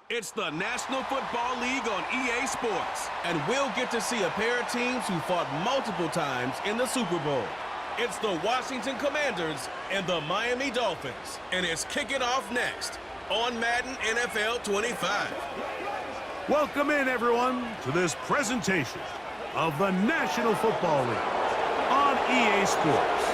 It's the National Football League on EA Sports, and we'll get to see a pair of teams who fought multiple times in the Super Bowl. It's the Washington Commanders and the Miami Dolphins, and it's kicking off next on Madden NFL 25. Welcome in, everyone, to this presentation of the National Football League on EA Sports.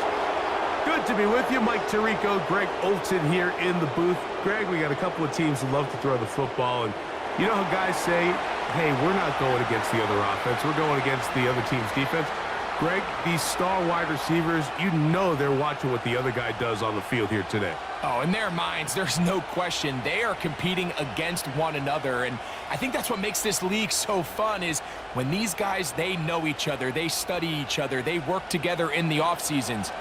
Good to be with you. Mike Tirico, Greg Olson here in the booth. Greg, we got a couple of teams who love to throw the football, and you know how guys say, hey, we're not going against the other offense, we're going against the other team's defense. Greg, these star wide receivers, you know they're watching what the other guy does on the field here today. Oh, in their minds, there's no question. They are competing against one another, and I think that's what makes this league so fun is when these guys, they know each other, they study each other, they work together in the off seasons.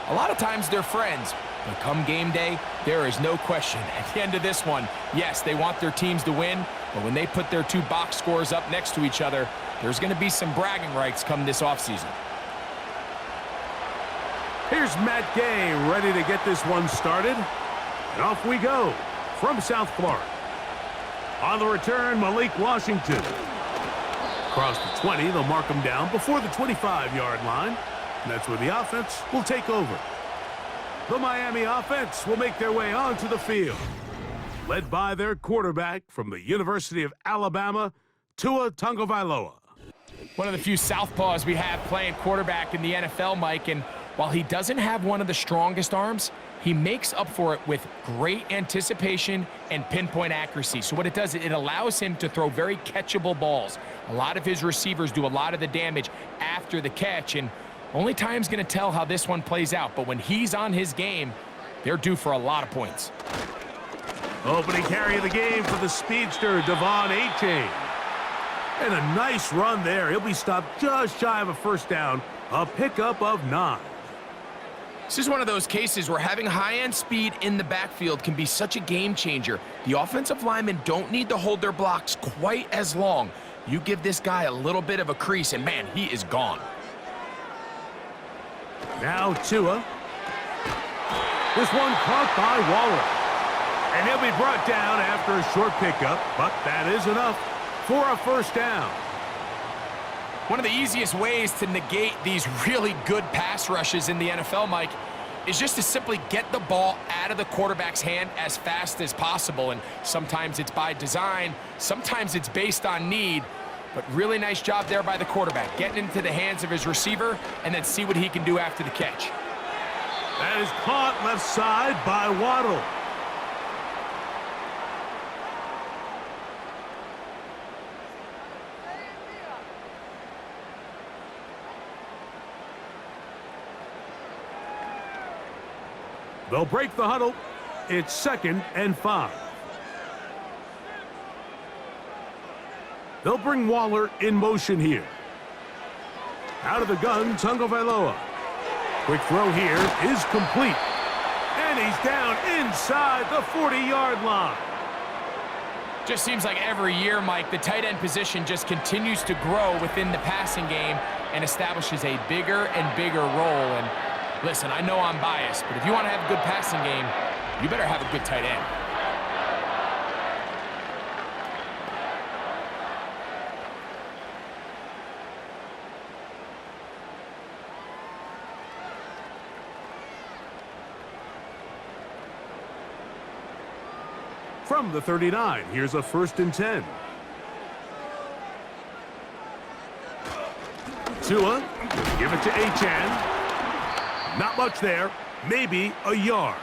A lot of times they're friends, but come game day, there is no question. At the end of this one, yes, they want their teams to win, but when they put their two box scores up next to each other, there's going to be some bragging rights come this offseason. Here's Matt Gay ready to get this one started. And off we go from South Florida. On the return, Malik Washington. Across the 20, they'll mark him down before the 25-yard line. And that's where the offense will take over. The Miami offense will make their way onto the field, led by their quarterback from the University of Alabama, Tua Tagovailoa. One of the few southpaws we have playing quarterback in the NFL, Mike, and while he doesn't have one of the strongest arms, he makes up for it with great anticipation and pinpoint accuracy. So what it does, it allows him to throw very catchable balls. A lot of his receivers do a lot of the damage after the catch, and only time's going to tell how this one plays out. But when he's on his game, they're due for a lot of points. Opening carry of the game for the speedster, Devon Achane. And a nice run there. He'll be stopped just shy of a first down. A pickup of 9. This is one of those cases where having high-end speed in the backfield can be such a game changer. The offensive linemen don't need to hold their blocks quite as long. You give this guy a little bit of a crease, and man, he is gone. Now Tua. This one caught by Waller. And he'll be brought down after a short pickup, but that is enough for a first down. One of the easiest ways to negate these really good pass rushes in the NFL, Mike, is just to simply get the ball out of the quarterback's hand as fast as possible. And sometimes it's by design, sometimes it's based on need. But really nice job there by the quarterback, getting into the hands of his receiver and then see what he can do after the catch. That is caught left side by Waddle. They'll break the huddle. It's 2nd and 5. They'll bring Waller in motion here. Out of the gun, Tagovailoa. Quick throw here is complete. And he's down inside the 40-yard line. Just seems like every year, Mike, the tight end position just continues to grow within the passing game and establishes a bigger and bigger role. And listen, I know I'm biased, but if you want to have a good passing game, you better have a good tight end. From the 39, here's a 1st and 10. Tua, give it to Achane. Not much there, maybe a yard.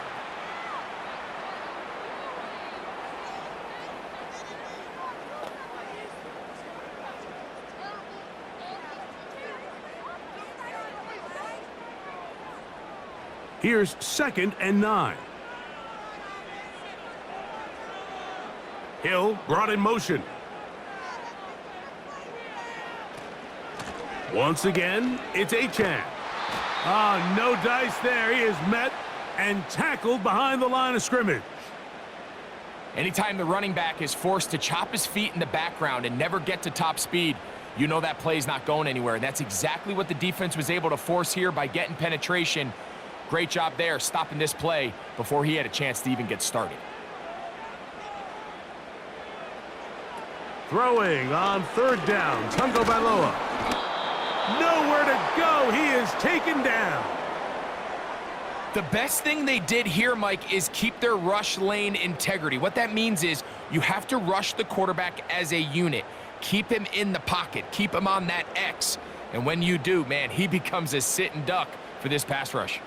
Here's 2nd and 9. Hill brought in motion. Once again, it's Achane. No dice there. He is met and tackled behind the line of scrimmage. Anytime the running back is forced to chop his feet in the background and never get to top speed, you know that play's not going anywhere. That's exactly what the defense was able to force here by getting penetration. Great job there, stopping this play before he had a chance to even get started. Throwing on third down, Tungo Bailoa. Nowhere to go. He is taken down. The best thing they did here, Mike, is keep their rush lane integrity. What that means is you have to rush the quarterback as a unit. Keep him in the pocket. Keep him on that X. And when you do, man, he becomes a sitting duck for this pass rush.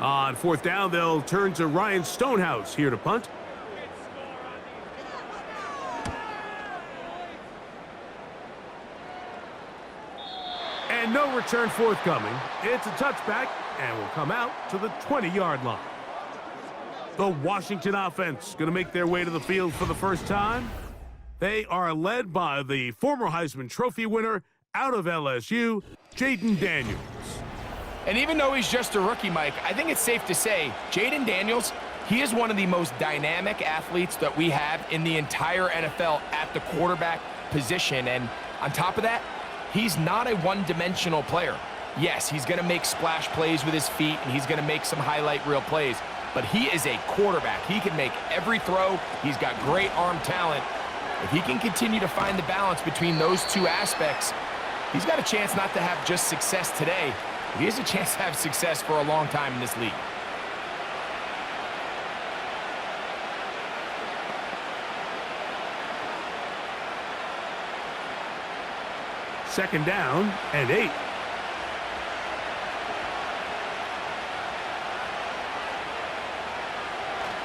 On fourth down, they'll turn to Ryan Stonehouse here to punt. And no return forthcoming. It's a touchback and will come out to the 20-yard line. The Washington offense going to make their way to the field for the first time. They are led by the former Heisman Trophy winner out of LSU, Jaden Daniels. And even though he's just a rookie, Mike, I think it's safe to say Jaden Daniels, he is one of the most dynamic athletes that we have in the entire NFL at the quarterback position. And on top of that, he's not a one-dimensional player. Yes, he's going to make splash plays with his feet, and he's going to make some highlight reel plays. But he is a quarterback. He can make every throw. He's got great arm talent. If he can continue to find the balance between those two aspects, he's got a chance not to have just success today, but he has a chance to have success for a long time in this league. Second down and 8.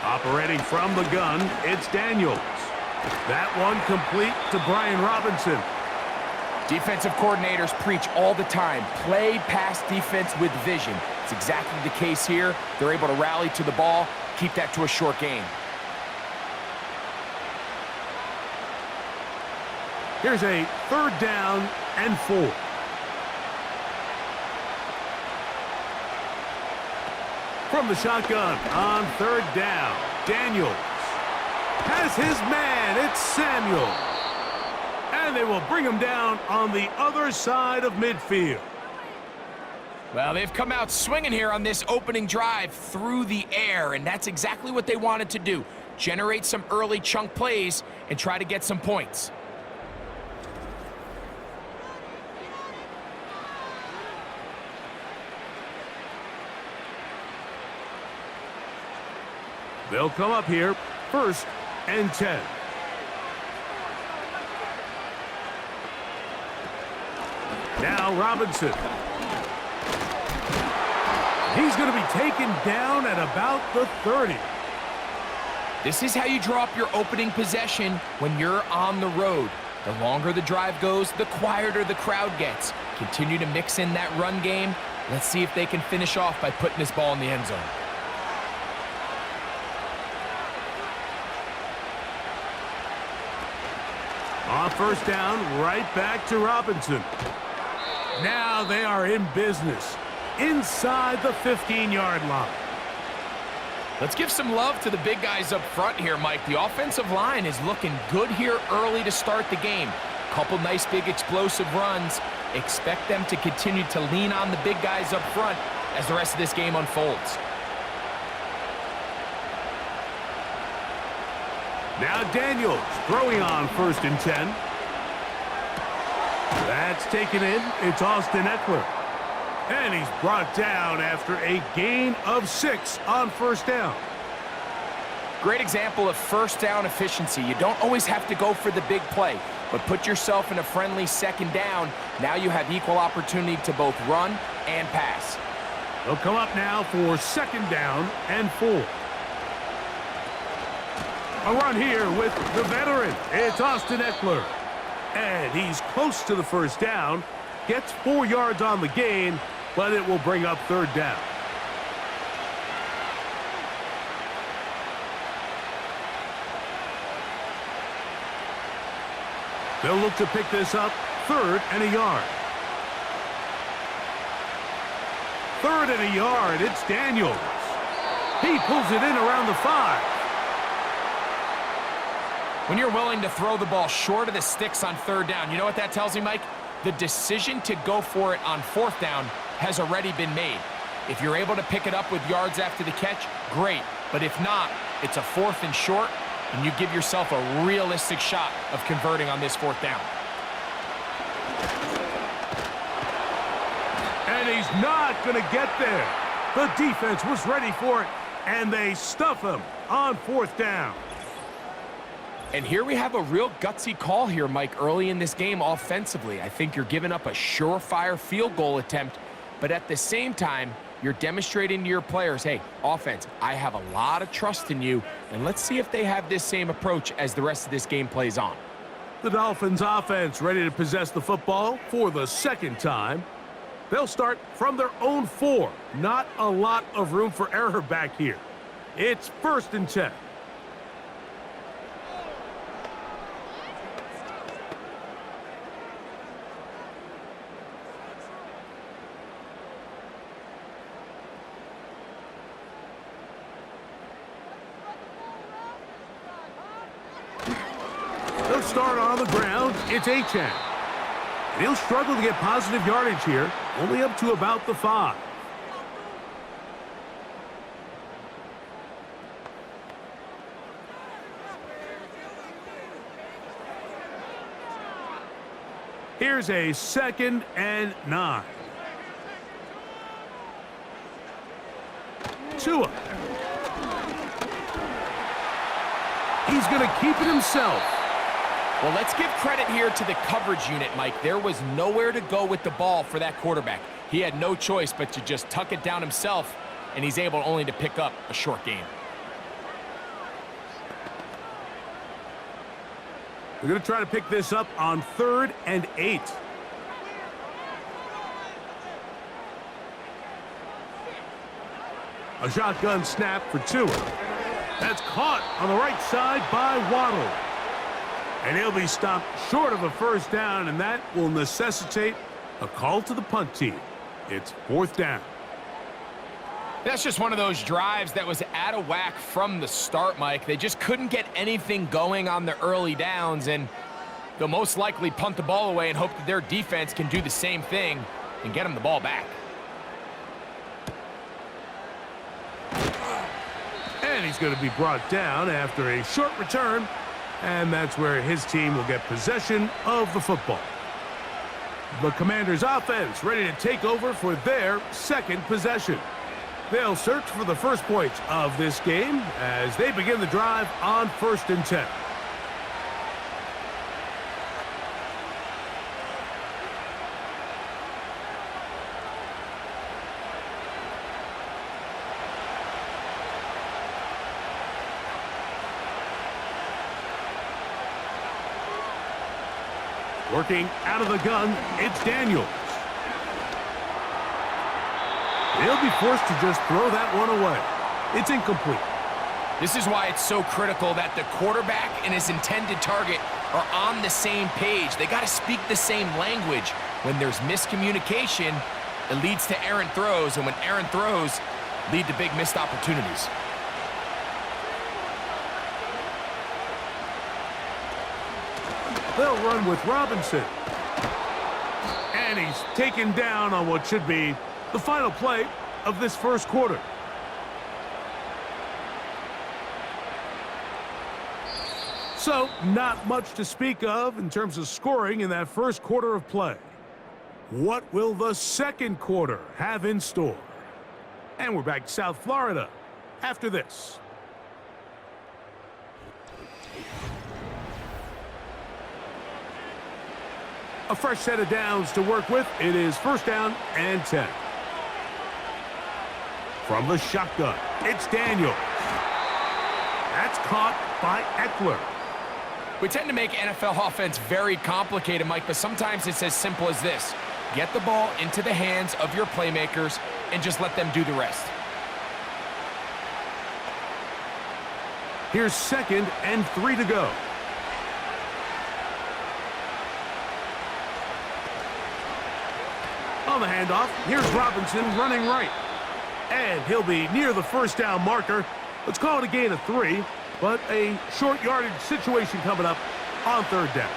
Operating from the gun, it's Daniels. That one complete to Brian Robinson. Defensive coordinators preach all the time, play pass defense with vision. It's exactly the case here. They're able to rally to the ball, keep that to a short gain. Here's a third down and 4. From the shotgun on third down, Daniels has his man. It's Samuel. And they will bring him down on the other side of midfield. Well, they've come out swinging here on this opening drive through the air, and that's exactly what they wanted to do. Generate some early chunk plays and try to get some points. They'll come up here, 1st and 10. Now Robinson. He's going to be taken down at about the 30. This is how you draw up your opening possession when you're on the road. The longer the drive goes, the quieter the crowd gets. Continue to mix in that run game. Let's see if they can finish off by putting this ball in the end zone. On first down, right back to Robinson. Now they are in business inside the 15-yard line. Let's give some love to the big guys up front here, Mike. The offensive line is looking good here early to start the game. Couple nice big explosive runs. Expect them to continue to lean on the big guys up front as the rest of this game unfolds. Now Daniels throwing on 1st and 10. That's taken in. It's Austin Eckler. And he's brought down after a gain of 6 on first down. Great example of first down efficiency. You don't always have to go for the big play, but put yourself in a friendly second down. Now you have equal opportunity to both run and pass. They'll come up now for 2nd down and 4. A run here with the veteran. It's Austin Eckler. And he's close to the first down. Gets 4 yards on the gain, but it will bring up 3rd down. They'll look to pick this up 3rd and a yard. 3rd and a yard. It's Daniels. He pulls it in around the 5. When you're willing to throw the ball short of the sticks on 3rd down, you know what that tells me, Mike? The decision to go for it on 4th down has already been made. If you're able to pick it up with yards after the catch, great. But if not, it's a 4th and short, and you give yourself a realistic shot of converting on this 4th down. And he's not going to get there. The defense was ready for it, and they stuff him on 4th down. And here we have a real gutsy call here, Mike, early in this game offensively. I think you're giving up a surefire field goal attempt, but at the same time, you're demonstrating to your players, hey, offense, I have a lot of trust in you, and let's see if they have this same approach as the rest of this game plays on. The Dolphins offense ready to possess the football for the 2nd time. They'll start from their own 4. Not a lot of room for error back here. It's 1st and 10. They'll start on the ground. It's Achane. And he'll struggle to get positive yardage here, only up to about the 5. Here's a 2nd and 9. Tua. He's going to keep it himself. Well, let's give credit here to the coverage unit, Mike. There was nowhere to go with the ball for that quarterback. He had no choice but to just tuck it down himself, and he's able only to pick up a short gain. We're going to try to pick this up on 3rd and 8. A shotgun snap for Tua. That's caught on the right side by Waddle. And he'll be stopped short of a 1st down, and that will necessitate a call to the punt team. It's 4th down. That's just one of those drives that was out of whack from the start, Mike. They just couldn't get anything going on the early downs, and they'll most likely punt the ball away and hope that their defense can do the same thing and get them the ball back. And he's going to be brought down after a short return, and that's where his team will get possession of the football. The Commanders' offense ready to take over for their 2nd possession. They'll search for the first points of this game as they begin the drive on 1st and 10. Working out of the gun, it's Daniels. He'll be forced to just throw that one away. It's incomplete. This is why it's so critical that the quarterback and his intended target are on the same page. They got to speak the same language. When there's miscommunication, it leads to errant throws, and when errant throws lead to big missed opportunities. They'll run with Robinson. And he's taken down on what should be the final play of this 1st quarter. So, not much to speak of in terms of scoring in that 1st quarter of play. What will the 2nd quarter have in store? And we're back to South Florida after this. A fresh set of downs to work with. It is 1st down and 10. From the shotgun, it's Daniels. That's caught by Eckler. We tend to make NFL offense very complicated, Mike, but sometimes it's as simple as this. Get the ball into the hands of your playmakers and just let them do the rest. Here's 2nd and 3 to go. On the handoff, here's Robinson running right. And he'll be near the 1st down marker. Let's call it a gain of 3, but a short yardage situation coming up on 3rd down.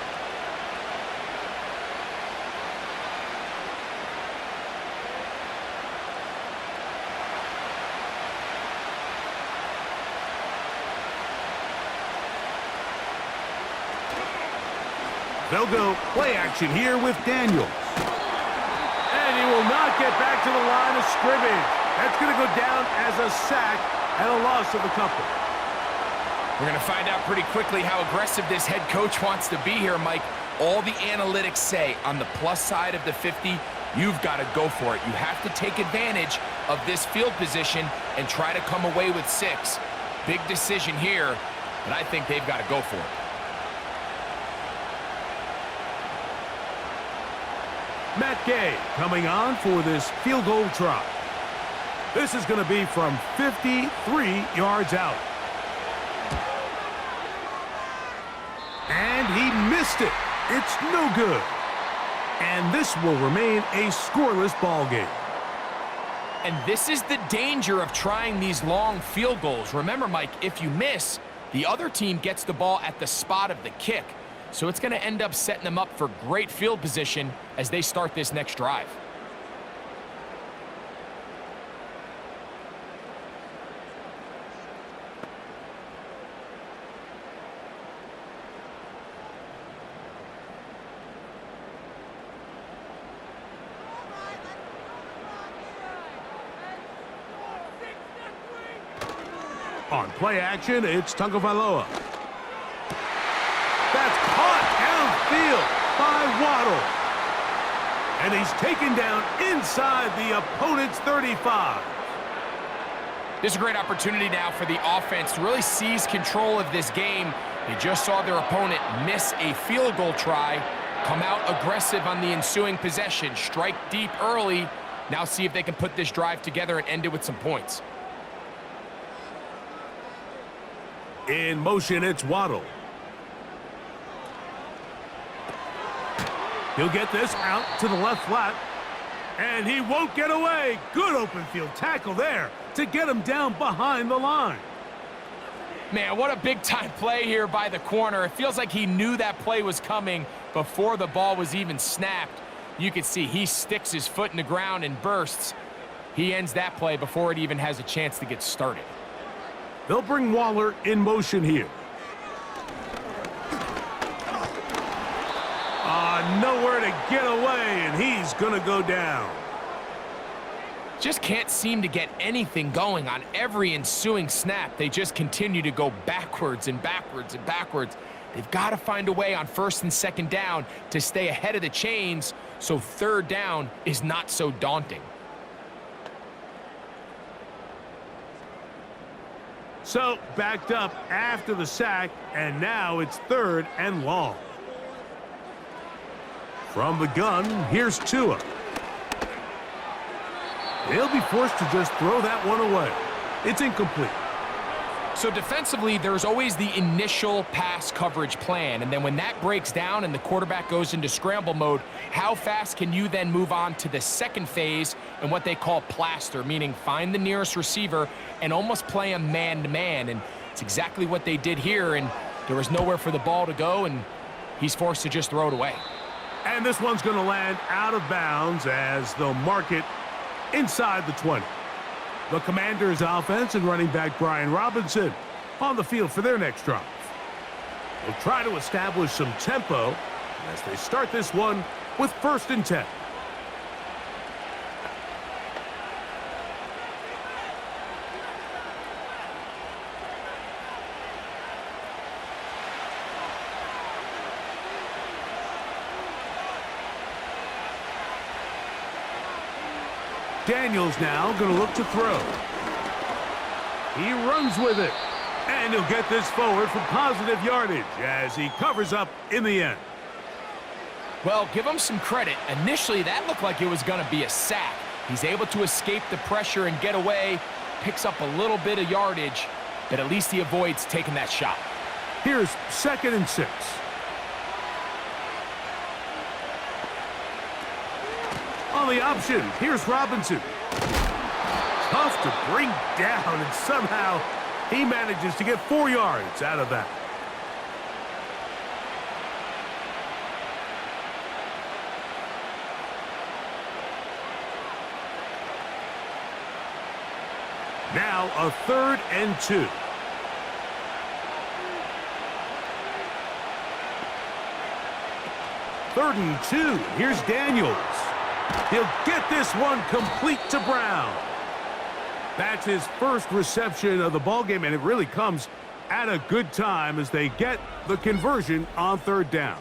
They'll go play action here with Daniels. And he will not get back to the line of scrimmage. That's going to go down as a sack and a loss of a couple. We're going to find out pretty quickly how aggressive this head coach wants to be here, Mike. All the analytics say on the plus side of the 50, you've got to go for it. You have to take advantage of this field position and try to come away with 6. Big decision here, but I think they've got to go for it. Matt Gay coming on for this field goal try. This is going to be from 53 yards out. And he missed it. It's no good. And this will remain a scoreless ball game. And this is the danger of trying these long field goals. Remember, Mike, if you miss, the other team gets the ball at the spot of the kick. So it's going to end up setting them up for great field position as they start this next drive. On play action, it's Tagovailoa. That's caught downfield by Waddle. And he's taken down inside the opponent's 35. This is a great opportunity now for the offense to really seize control of this game. They just saw their opponent miss a field goal try, come out aggressive on the ensuing possession, strike deep early. Now see if they can put this drive together and end it with some points. In motion, it's Waddle. He'll get this out to the left flat. And he won't get away. Good open field tackle there to get him down behind the line. Man, what a big-time play here by the corner. It feels like he knew that play was coming before the ball was even snapped. You can see he sticks his foot in the ground and bursts. He ends that play before it even has a chance to get started. They'll bring Waller in motion here. Nowhere to get away, and he's going to go down. Just can't seem to get anything going on every ensuing snap. They just continue to go backwards and backwards and backwards. They've got to find a way on 1st and 2nd down to stay ahead of the chains so 3rd down is not so daunting. So, backed up after the sack, and now it's 3rd and long. From the gun, here's Tua. They'll be forced to just throw that one away. It's incomplete. So defensively, there's always the initial pass coverage plan, and then when that breaks down and the quarterback goes into scramble mode, how fast can you then move on to the second phase and what they call plaster, meaning find the nearest receiver and almost play him man-to-man, and it's exactly what they did here, and there was nowhere for the ball to go, and he's forced to just throw it away. And this one's going to land out of bounds as they'll mark it inside the 20. The Commanders' offense and running back Brian Robinson on the field for their next drive. They'll try to establish some tempo as they start this one with 1st and 10. Daniels now going to look to throw. He runs with it. And he'll get this forward for positive yardage as he covers up in the end. Well, give him some credit. Initially, that looked like it was going to be a sack. He's able to escape the pressure and get away, picks up a little bit of yardage, but at least he avoids taking that shot. Here's 2nd and 6. On the option, here's Robinson. Tough to bring down, and somehow he manages to get 4 yards out of that. Now a 3rd and 2. 3rd and 2. Here's Daniels. He'll get this one complete to Brown. That's his first reception of the ballgame, and it really comes at a good time as they get the conversion on 3rd down.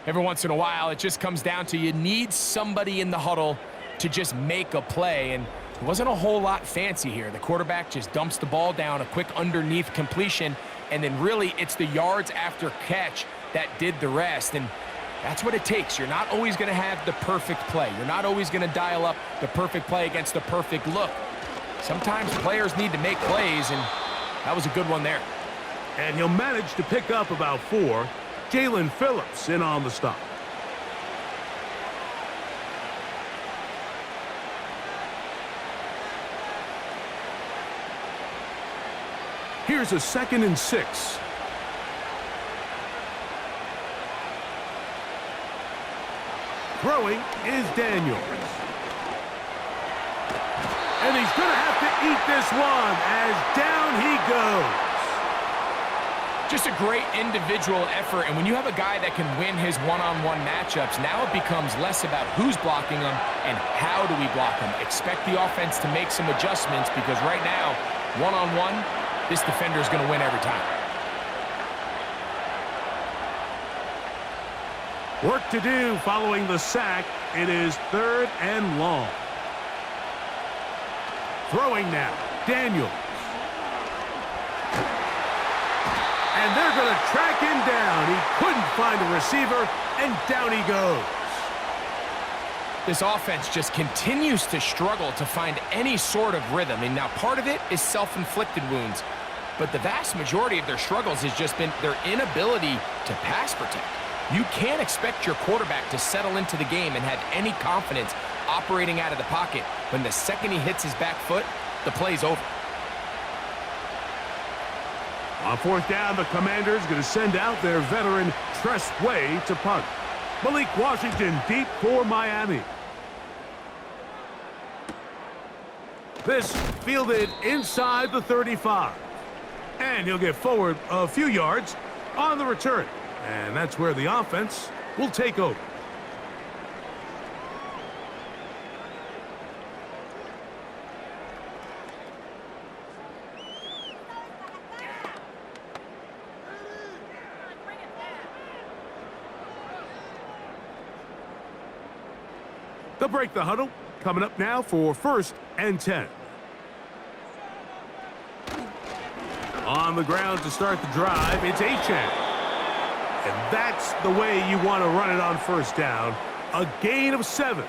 Every once in a while, it just comes down to you need somebody in the huddle to just make a play, and it wasn't a whole lot fancy here. The quarterback just dumps the ball down, a quick underneath completion, and then really it's the yards after catch that did the rest, and that's what it takes. You're not always going to have the perfect play. You're not always going to dial up the perfect play against the perfect look. Sometimes players need to make plays, and that was a good one there. And he'll manage to pick up about 4. Jalen Phillips in on the stop. Here's a 2nd and 6. Throwing is Daniels. And he's going to have to eat this one as down he goes. Just a great individual effort, and when you have a guy that can win his one-on-one matchups, now it becomes less about who's blocking him and how do we block him. Expect the offense to make some adjustments because right now, one-on-one, this defender is going to win every time. Work to do following the sack. It is 3rd and long. Throwing now, Daniels. And they're going to track him down. He couldn't find a receiver, and down he goes. This offense just continues to struggle to find any sort of rhythm. And now part of it is self-inflicted wounds, but the vast majority of their struggles has just been their inability to pass protect. You can't expect your quarterback to settle into the game and have any confidence operating out of the pocket when the second he hits his back foot, the play's over. On 4th down, the Commanders going to send out their veteran Tress Way to punt. Malik Washington deep for Miami. This fielded inside the 35. And he'll get forward a few yards on the return. And that's where the offense will take over. They'll break the huddle. Coming up now for 1st and 10. On the ground to start the drive, it's Achane. And that's the way you want to run it on 1st down. A gain of 7.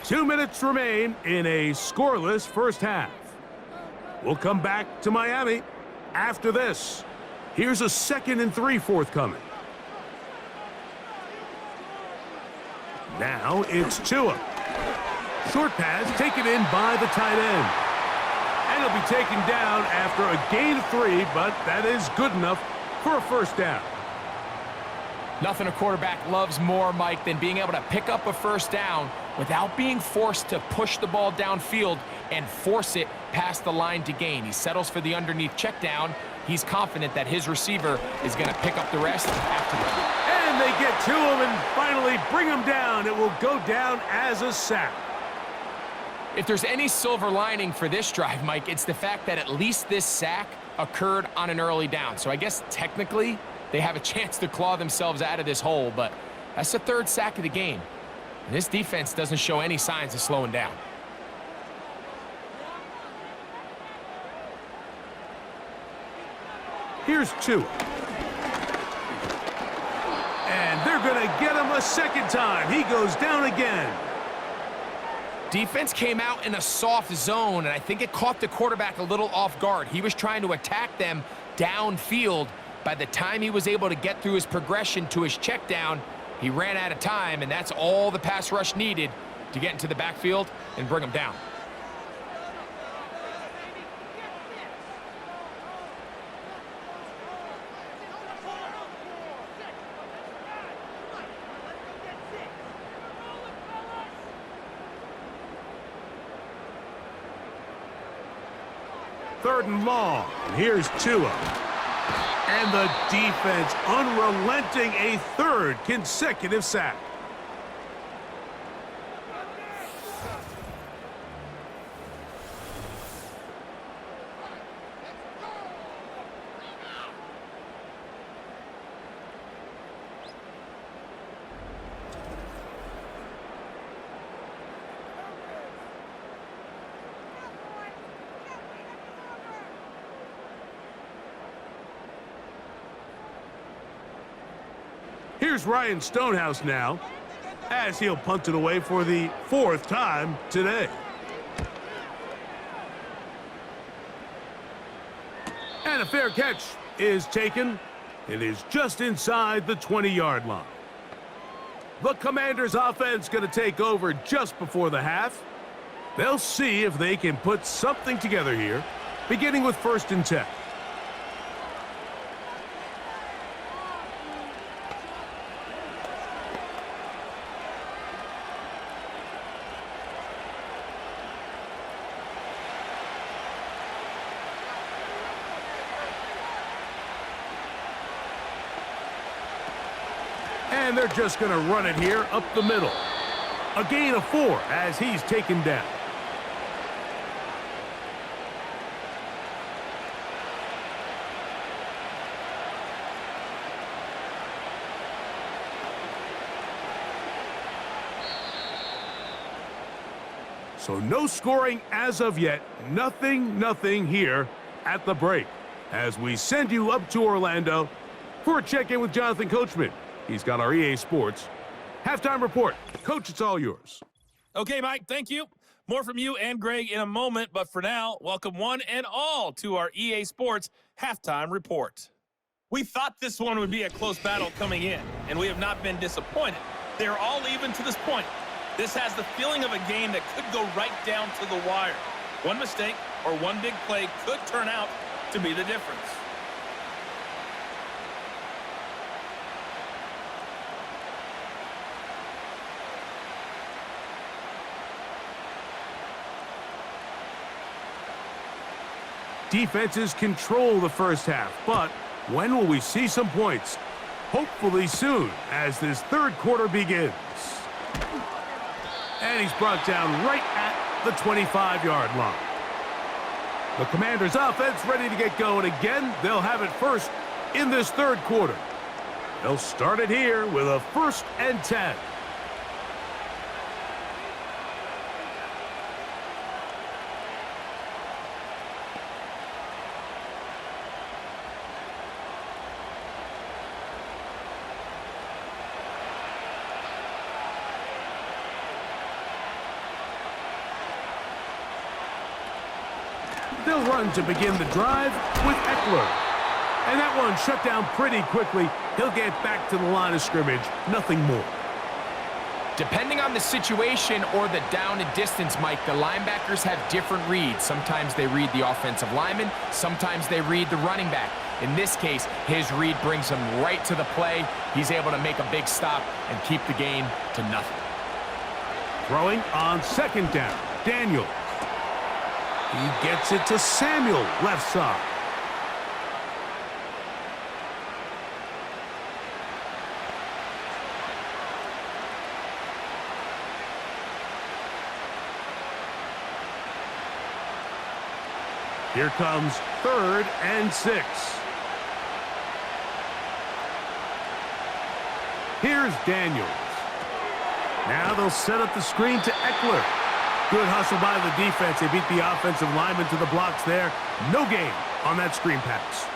Two minutes remain in a scoreless first half. We'll come back to Miami after this. Here's a 2nd and 3 forthcoming. Now it's Tua. Short pass taken in by the tight end. And he'll be taken down after a gain of 3, but that is good enough for a 1st down. Nothing a quarterback loves more, Mike, than being able to pick up a 1st down without being forced to push the ball downfield and force it past the line to gain. He settles for the underneath check down. He's confident that his receiver is going to pick up the rest after that. And they get to him and finally bring him down. It will go down as a sack. If there's any silver lining for this drive, Mike, it's the fact that at least this sack occurred on an early down. So I guess technically they have a chance to claw themselves out of this hole, but that's the 3rd sack of the game. And this defense doesn't show any signs of slowing down. Here's 2. And they're going to get him a 2nd time. He goes down again. Defense came out in a soft zone, and I think it caught the quarterback a little off guard. He was trying to attack them downfield. By the time he was able to get through his progression to his check down, he ran out of time, and that's all the pass rush needed to get into the backfield and bring him down. 3rd and long. And here's Tua. And the defense unrelenting, a 3rd consecutive sack. Here's Ryan Stonehouse now, as he'll punt it away for the 4th time today. And a fair catch is taken. It is just inside the 20-yard line. The Commanders' offense going to take over just before the half. They'll see if they can put something together here, beginning with 1st and 10. And they're just going to run it here up the middle. A gain of 4 as he's taken down. So no scoring as of yet. Nothing here at the break. As we send you up to Orlando for a check-in with Jonathan Coachman. He's got our EA Sports halftime report. Coach, it's all yours. Okay, Mike, thank you. More from you and Greg in a moment, but for now, welcome one and all to our EA Sports halftime report. We thought this one would be a close battle coming in, and we have not been disappointed. They're all even to this point. This has the feeling of a game that could go right down to the wire. One mistake or one big play could turn out to be the difference. Defenses control the first half, but when will we see some points? Hopefully soon, as this 3rd quarter begins. And he's brought down right at the 25-yard line. The Commanders' offense ready to get going again. They'll have it first in this 3rd quarter. They'll start it here with a 1st and 10. They'll run to begin the drive with Eckler. And that one shut down pretty quickly. He'll get back to the line of scrimmage. Nothing more. Depending on the situation or the down and distance, Mike, the linebackers have different reads. Sometimes they read the offensive lineman. Sometimes they read the running back. In this case, his read brings him right to the play. He's able to make a big stop and keep the game to nothing. Throwing on 2nd down, Daniel. He gets it to Samuel, left side. Here comes 3rd and 6. Here's Daniels. Now they'll set up the screen to Eckler. Good hustle by the defense. They beat the offensive lineman to the blocks there. No gain on that screen pass.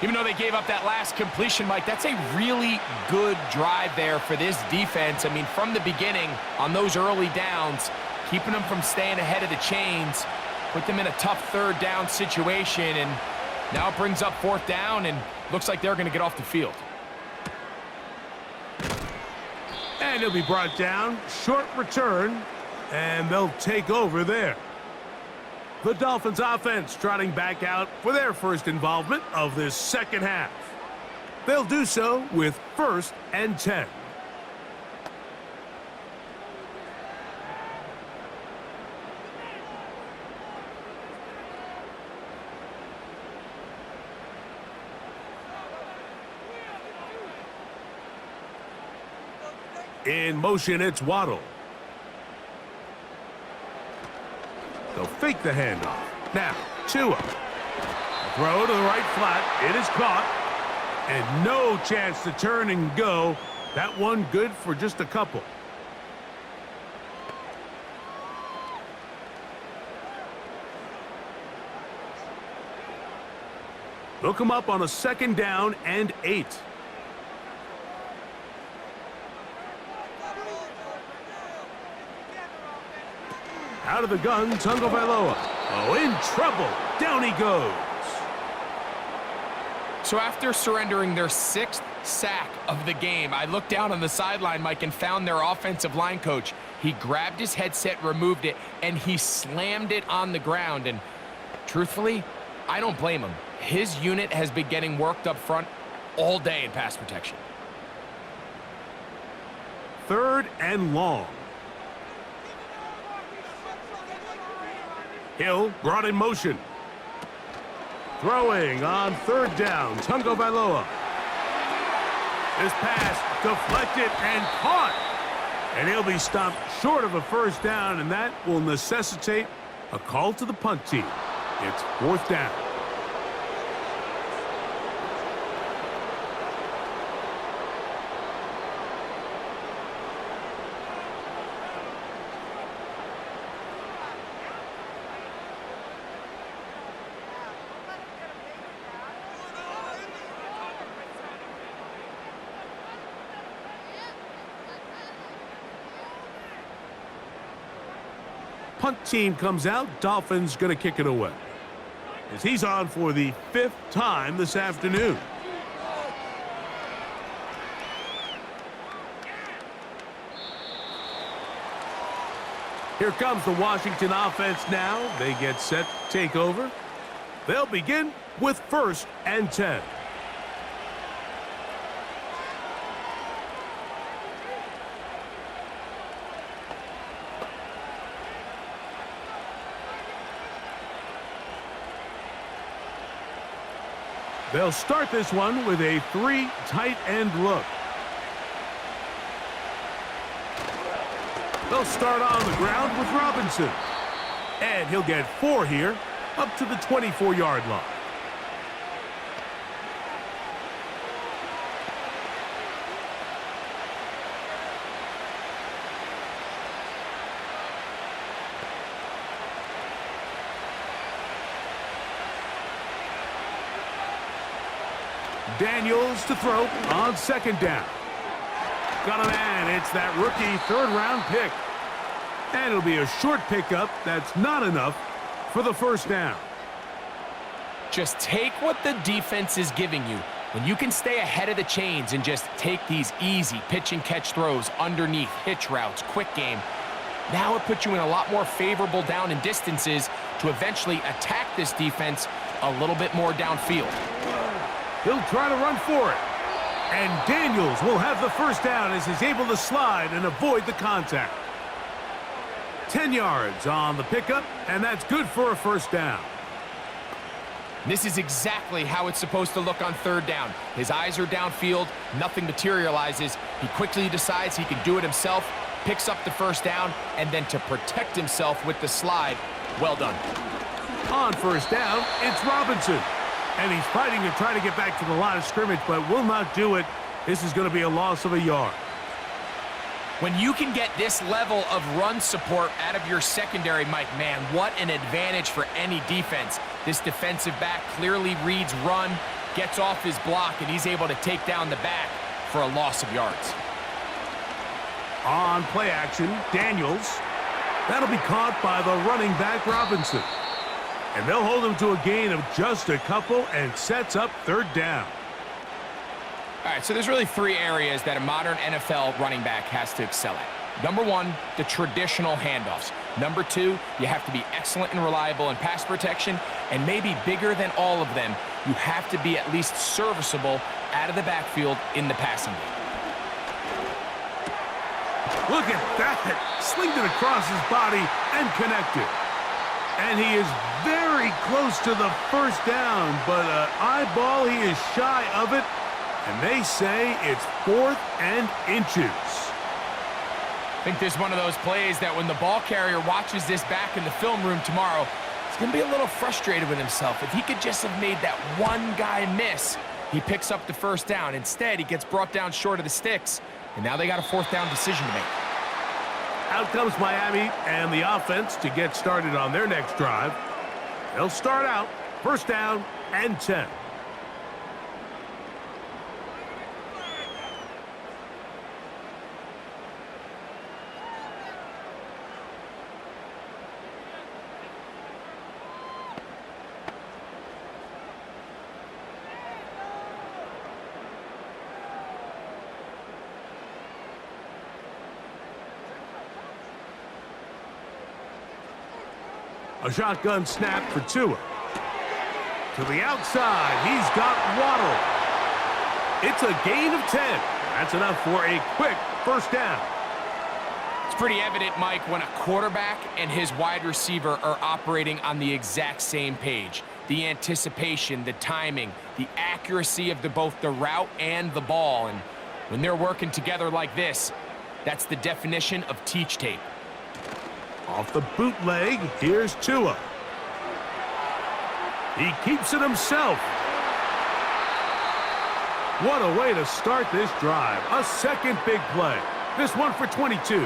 Even though they gave up that last completion, Mike, that's a really good drive there for this defense. I mean, from the beginning, on those early downs, keeping them from staying ahead of the chains, put them in a tough 3rd down situation, and now it brings up 4th down, and looks like they're going to get off the field. And he'll be brought down. Short return. And they'll take over there. The Dolphins offense trotting back out for their first involvement of this 2nd half. They'll do so with 1st and 10. In motion, it's Waddle. They'll fake the handoff. Now, Tua. Throw to the right flat. It is caught. And no chance to turn and go. That one good for just a couple. Look him up on a 2nd down and 8. Out of the gun, Tagovailoa. Oh, in trouble. Down he goes. So after surrendering their 6th sack of the game, I looked down on the sideline, Mike, and found their offensive line coach. He grabbed his headset, removed it, and he slammed it on the ground. And truthfully, I don't blame him. His unit has been getting worked up front all day in pass protection. 3rd and long. Hill brought in motion. Throwing on 3rd down, Tagovailoa. This pass deflected and caught. And he'll be stopped short of a 1st down, and that will necessitate a call to the punt team. It's 4th down. Punt team comes out. Dolphins going to kick it away, as he's on for the 5th time this afternoon. Here comes the Washington offense now. They get set to take over. They'll begin with 1st and 10. They'll start this one with a 3 tight end look. They'll start on the ground with Robinson. And he'll get 4 here, up to the 24-yard line. Daniels to throw on 2nd down. Got a man. It's that rookie 3rd-round pick. And it'll be a short pickup. That's not enough for the 1st down. Just take what the defense is giving you. When you can stay ahead of the chains and just take these easy pitch and catch throws underneath, hitch routes, quick game, now it puts you in a lot more favorable down and distances to eventually attack this defense a little bit more downfield. He'll try to run for it. And Daniels will have the 1st down as he's able to slide and avoid the contact. 10 yards on the pickup, and that's good for a 1st down. This is exactly how it's supposed to look on 3rd down. His eyes are downfield, nothing materializes. He quickly decides he can do it himself, picks up the 1st down, and then to protect himself with the slide, well done. On 1st down, it's Robinson. And he's fighting to try to get back to the line of scrimmage, but will not do it. This is going to be a loss of a yard. When you can get this level of run support out of your secondary, Mike, man, what an advantage for any defense. This defensive back clearly reads run, gets off his block, and he's able to take down the back for a loss of yards. On play action, Daniels. That'll be caught by the running back, Robinson. And they'll hold him to a gain of just a couple and sets up 3rd down. All right, so there's really 3 areas that a modern NFL running back has to excel at. Number 1, the traditional handoffs. Number 2, you have to be excellent and reliable in pass protection. And maybe bigger than all of them, you have to be at least serviceable out of the backfield in the passing game. Look at that. Slinged it across his body and connected. And he is very close to the 1st down, but eyeball, he is shy of it. And they say it's 4th and inches. I think this is one of those plays that when the ball carrier watches this back in the film room tomorrow, he's going to be a little frustrated with himself. If he could just have made that one guy miss, he picks up the first down. Instead, he gets brought down short of the sticks, and now they got a fourth down decision to make. Out comes Miami and the offense to get started on their next drive. They'll start out first down and 10. A shotgun snap for Tua. To the outside, he's got Waddle. It's a gain of 10. That's enough for a quick first down. It's pretty evident, Mike, when a quarterback and his wide receiver are operating on the exact same page. The anticipation, the timing, the accuracy of both the route and the ball. And when they're working together like this, that's the definition of teach tape. Off the bootleg, here's Tua. He keeps it himself. What a way to start this drive. A second big play. This one for 22.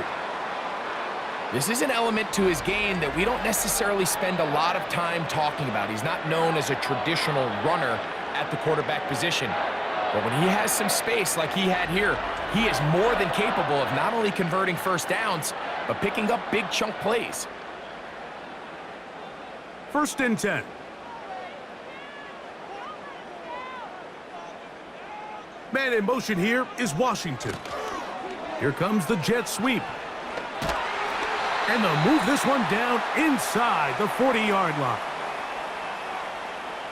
This is an element to his game that we don't necessarily spend a lot of time talking about. He's not known as a traditional runner at the quarterback position. But when he has some space like he had here, he is more than capable of not only converting first downs, but picking up big chunk plays. First and 10. Man in motion here is Washington. Here comes the jet sweep. And they'll move this one down inside the 40-yard line.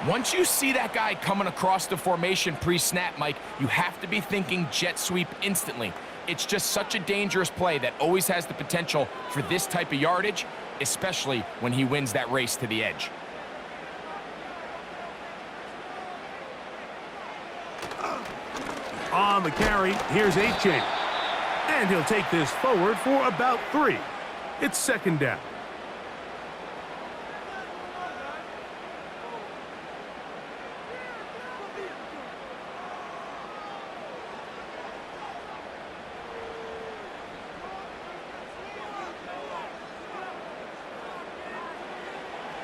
Once you see that guy coming across the formation pre-snap, Mike, you have to be thinking jet sweep instantly. It's just such a dangerous play that always has the potential for this type of yardage, especially when he wins that race to the edge. On the carry, here's A-Chain. And he'll take this forward for about 3. It's second down.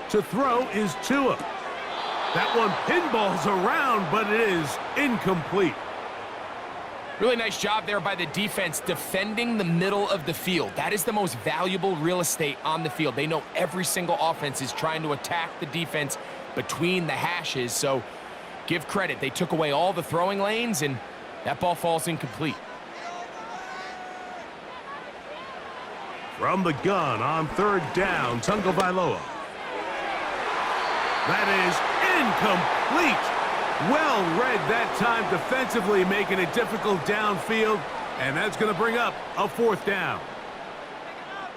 To throw is Tua. That one pinballs around, but it is incomplete. Really nice job there by the defense defending the middle of the field. That is the most valuable real estate on the field. They know every single offense is trying to attack the defense between the hashes, so give credit. They took away all the throwing lanes, and that ball falls incomplete. From the gun on third down, Tagovailoa. That is incomplete. Well read that time defensively, making it difficult downfield, and that's going to bring up a fourth down.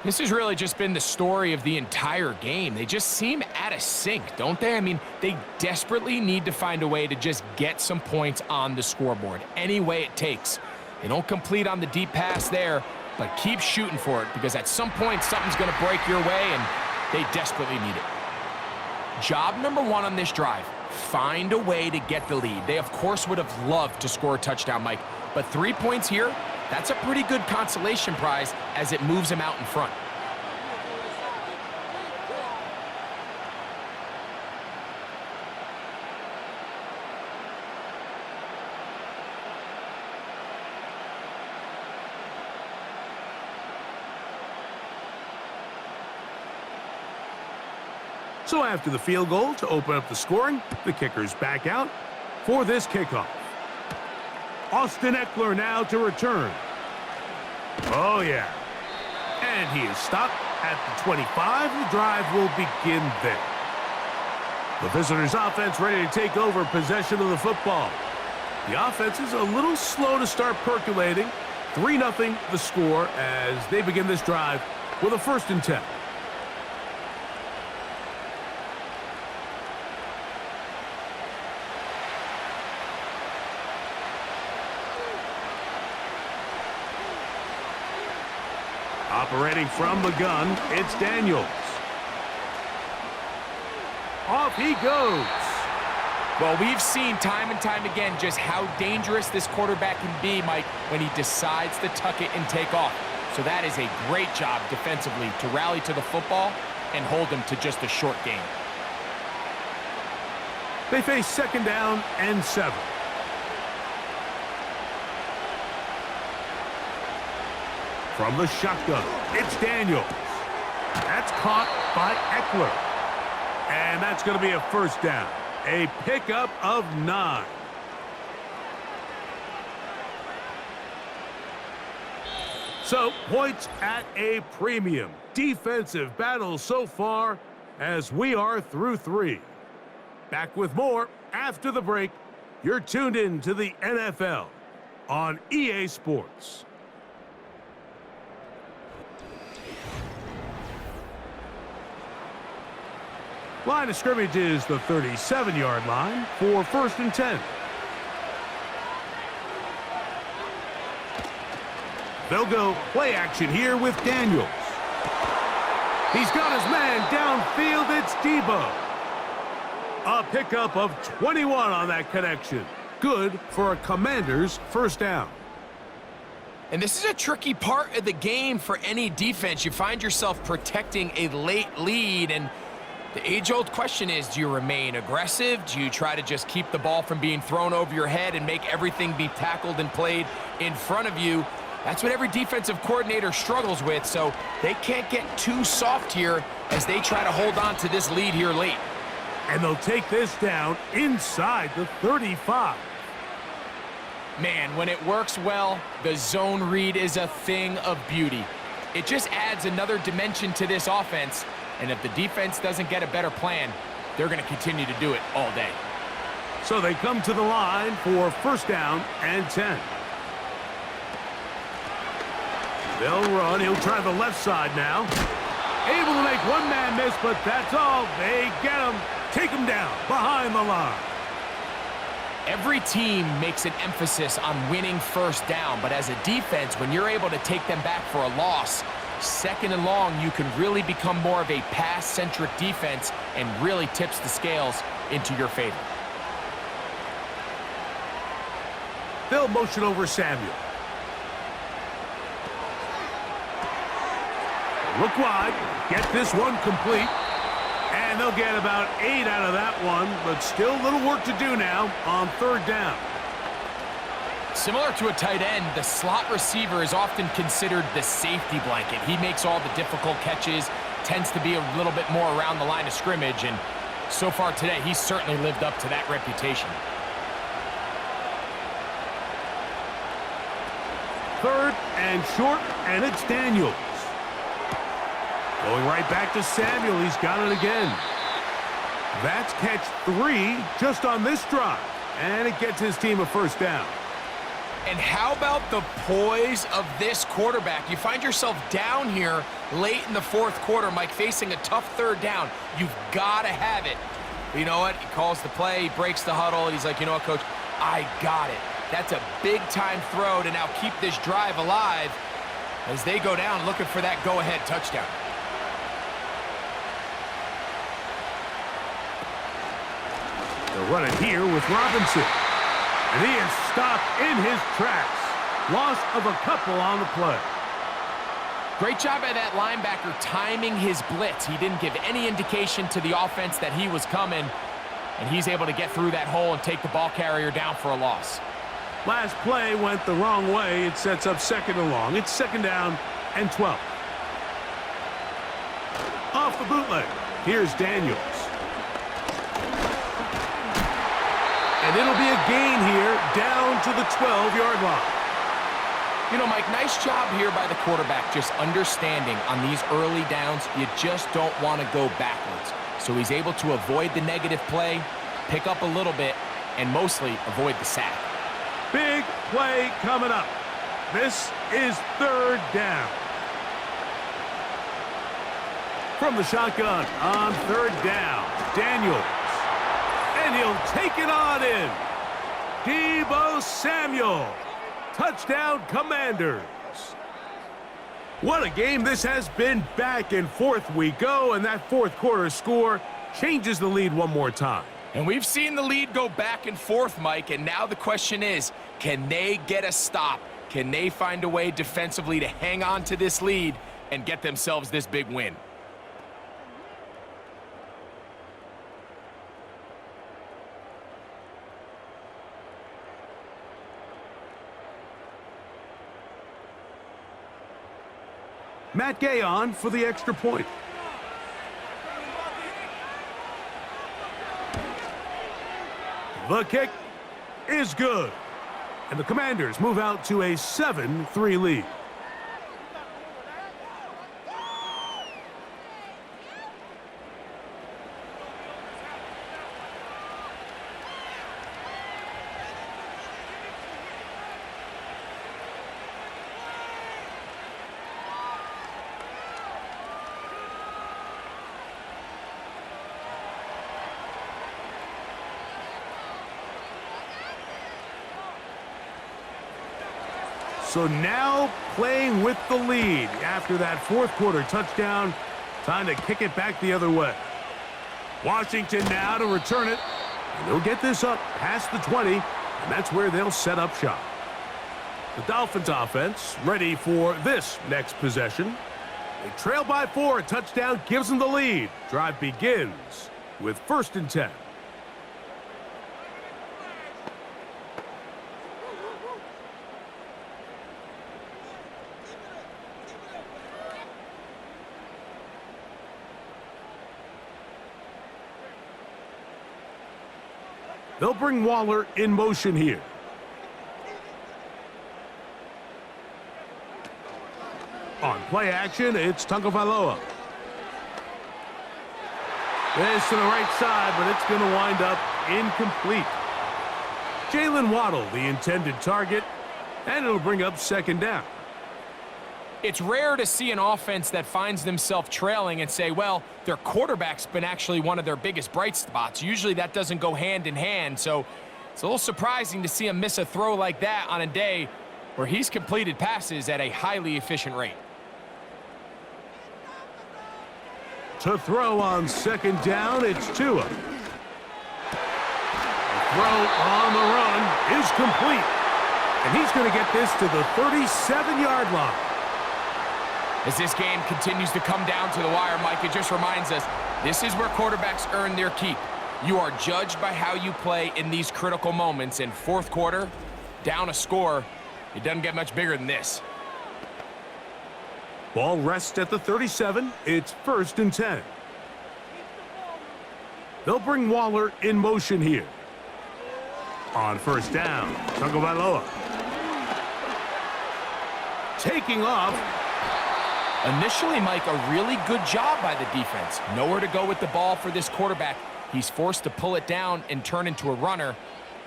This has really just been the story of the entire game. They just seem out of sync, don't they? I mean, they desperately need to find a way to just get some points on the scoreboard, any way it takes. They don't complete on the deep pass there, but keep shooting for it, because at some point something's going to break your way, and they desperately need it. Job number 1 on this drive, find a way to get the lead. They, of course, would have loved to score a touchdown, Mike, but 3 points here, that's a pretty good consolation prize as it moves them out in front. So after the field goal to open up the scoring, the kicker's back out for this kickoff. Austin Eckler now to return. Oh, yeah. And he is stopped at the 25. The drive will begin there. The visitors' offense ready to take over possession of the football. The offense is a little slow to start percolating. 3-0 the score as they begin this drive with a first and 10. Operating from the gun, it's Daniels. Off he goes. Well, we've seen time and time again just how dangerous this quarterback can be, Mike, when he decides to tuck it and take off. So that is a great job defensively to rally to the football and hold him to just a short game. They face 2nd down and 7. From the shotgun, it's Daniels. That's caught by Eckler. And that's going to be a 1st down. A pickup of 9. So, points at a premium. Defensive battle so far as we are through 3. Back with more after the break. You're tuned in to the NFL on EA Sports. Line of scrimmage is the 37-yard line for 1st and 10. They'll go play action here with Daniels. He's got his man downfield. It's Debo. A pickup of 21 on that connection. Good for a Commander's 1st down. And this is a tricky part of the game for any defense. You find yourself protecting a late lead, and the age-old question is, do you remain aggressive? Do you try to just keep the ball from being thrown over your head and make everything be tackled and played in front of you? That's what every defensive coordinator struggles with, so they can't get too soft here as they try to hold on to this lead here late. And they'll take this down inside the 35. Man, when it works well, the zone read is a thing of beauty. It just adds another dimension to this offense, and if the defense doesn't get a better plan, they're going to continue to do it all day. So they come to the line for 1st down and 10. They'll run. He'll try the left side now. Able to make one man miss, but that's all. They get him. Take him down behind the line. Every team makes an emphasis on winning 1st down, but as a defense, when you're able to take them back for a loss, 2nd and long, you can really become more of a pass-centric defense and really tips the scales into your favor. They'll motion over Samuel. Look wide, get this one complete, and they'll get about 8 out of that one, but still a little work to do now on 3rd down. Similar to a tight end, the slot receiver is often considered the safety blanket. He makes all the difficult catches, tends to be a little bit more around the line of scrimmage, and so far today, he's certainly lived up to that reputation. 3rd and short, and it's Daniels. Going right back to Samuel. He's got it again. That's catch 3 just on this drive. And it gets his team a 1st down. And how about the poise of this quarterback? You find yourself down here late in the 4th quarter, Mike, facing a tough 3rd down. You've got to have it. But you know what? He calls the play, he breaks the huddle, and he's like, you know what, Coach? I got it. That's a big-time throw to now keep this drive alive as they go down looking for that go-ahead touchdown. They'll run it here with Robinson. And he is stopped in his tracks. Loss of a couple on the play. Great job by that linebacker timing his blitz. He didn't give any indication to the offense that he was coming, and he's able to get through that hole and take the ball carrier down for a loss. Last play went the wrong way. It sets up 2nd and long. It's 2nd down and 12. Off the bootleg. Here's Daniels. And it'll be a gain here down to the 12-yard line. You know, Mike, nice job here by the quarterback, just understanding on these early downs, you just don't want to go backwards. So he's able to avoid the negative play, pick up a little bit, and mostly avoid the sack. Big play coming up. This is 3rd down. From the shotgun on 3rd down, Daniels. And he'll take it on in. Debo Samuel. Touchdown, Commanders. What a game this has been. Back and forth we go, and that fourth quarter score changes the lead one more time. And we've seen the lead go back and forth, Mike, and now the question is, can they get a stop? Can they find a way defensively to hang on to this lead and get themselves this big win? Matt Gay on for the extra point. The kick is good. And the Commanders move out to a 7-3 lead. So now playing with the lead after that fourth quarter touchdown. Time to kick it back the other way. Washington now to return it. And they'll get this up past the 20, and that's where they'll set up shop. The Dolphins offense ready for this next possession. They trail by 4. A touchdown gives them the lead. Drive begins with 1st and 10. They'll bring Waller in motion here. On play action, it's Tagovailoa. This to the right side, but it's going to wind up incomplete. Jalen Waddle, the intended target, and it'll bring up 2nd down. It's rare to see an offense that finds themselves trailing and say, well, their quarterback's been actually one of their biggest bright spots. Usually that doesn't go hand in hand, so it's a little surprising to see him miss a throw like that on a day where he's completed passes at a highly efficient rate. To throw on 2nd down, it's Tua. The throw on the run is complete, and he's going to get this to the 37-yard line. As this game continues to come down to the wire, Mike, it just reminds us, this is where quarterbacks earn their keep. You are judged by how you play in these critical moments. In fourth quarter, down a score, it doesn't get much bigger than this. Ball rests at the 37. It's 1st and 10. They'll bring Waller in motion here. On 1st down, Tagovailoa. Taking off. Initially, Mike, a really good job by the defense. Nowhere to go with the ball for this quarterback. He's forced to pull it down and turn into a runner.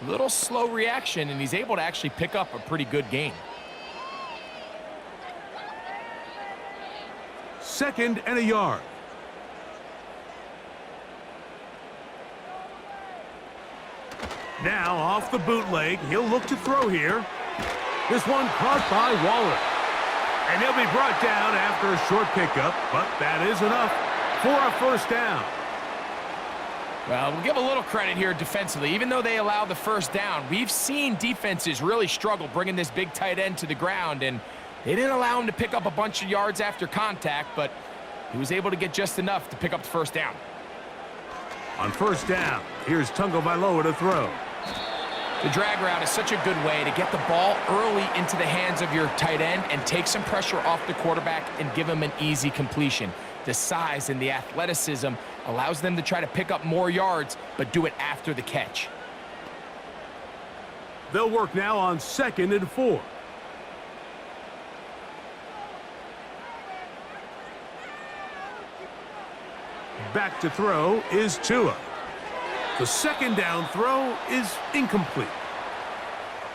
A little slow reaction, and he's able to actually pick up a pretty good gain. 2nd and a yard. Now off the bootleg, he'll look to throw here. This one caught by Waller. And he'll be brought down after a short pickup, but that is enough for a 1st down. Well, we'll give a little credit here defensively. Even though they allow the 1st down, we've seen defenses really struggle bringing this big tight end to the ground, and they didn't allow him to pick up a bunch of yards after contact, but he was able to get just enough to pick up the 1st down. On 1st down, here's Tagovailoa to throw. The drag route is such a good way to get the ball early into the hands of your tight end and take some pressure off the quarterback and give him an easy completion. The size and the athleticism allows them to try to pick up more yards, but do it after the catch. They'll work now on 2nd and 4. Back to throw is Tua. The 2nd down throw is incomplete.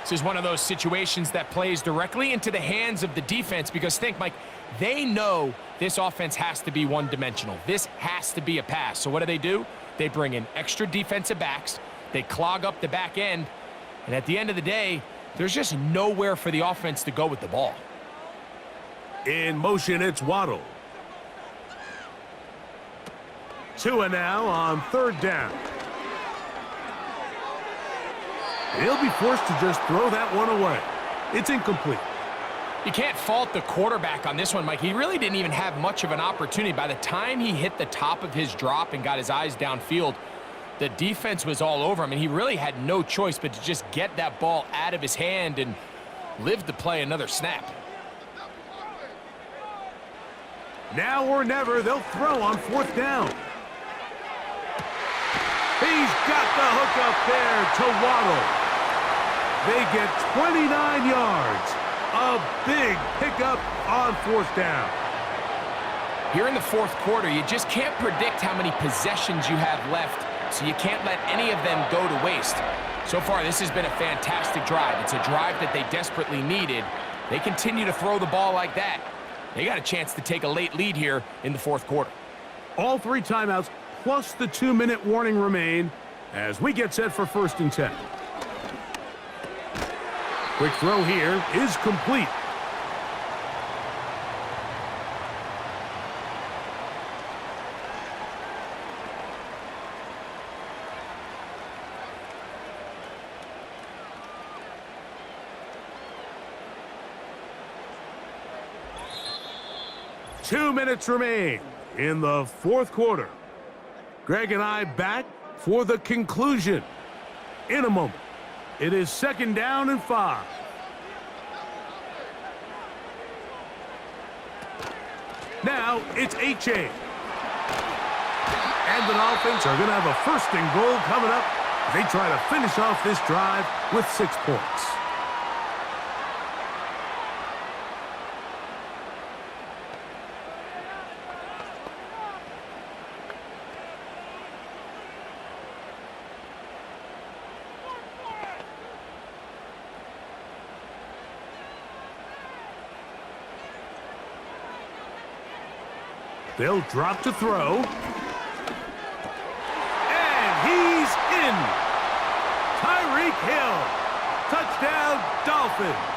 This is one of those situations that plays directly into the hands of the defense because think, Mike, they know this offense has to be one-dimensional. This has to be a pass. So what do? They bring in extra defensive backs. They clog up the back end. And at the end of the day, there's just nowhere for the offense to go with the ball. In motion, it's Waddle. Tua now on 3rd down. He'll be forced to just throw that one away. It's incomplete. You can't fault the quarterback on this one, Mike. He really didn't even have much of an opportunity. By the time he hit the top of his drop and got his eyes downfield, the defense was all over him, and he really had no choice but to just get that ball out of his hand and live to play another snap. Now or never, they'll throw on 4th down. He's got the hook up there to Waddle. They get 29 yards. A big pickup on 4th down. Here in the 4th quarter, you just can't predict how many possessions you have left, so you can't let any of them go to waste. So far, this has been a fantastic drive. It's a drive that they desperately needed. They continue to throw the ball like that. They got a chance to take a late lead here in the 4th quarter. All 3 timeouts plus the 2-minute warning remain as we get set for 1st and 10. Quick throw here is complete. Two minutes remain in the 4th quarter. Greg and I back for the conclusion in a moment. It is 2nd down and 5. Now it's A-Chain. And the Dolphins are going to have a 1st and goal coming up. They try to finish off this drive with 6 points. They'll drop to throw. And he's in. Tyreek Hill. Touchdown, Dolphins.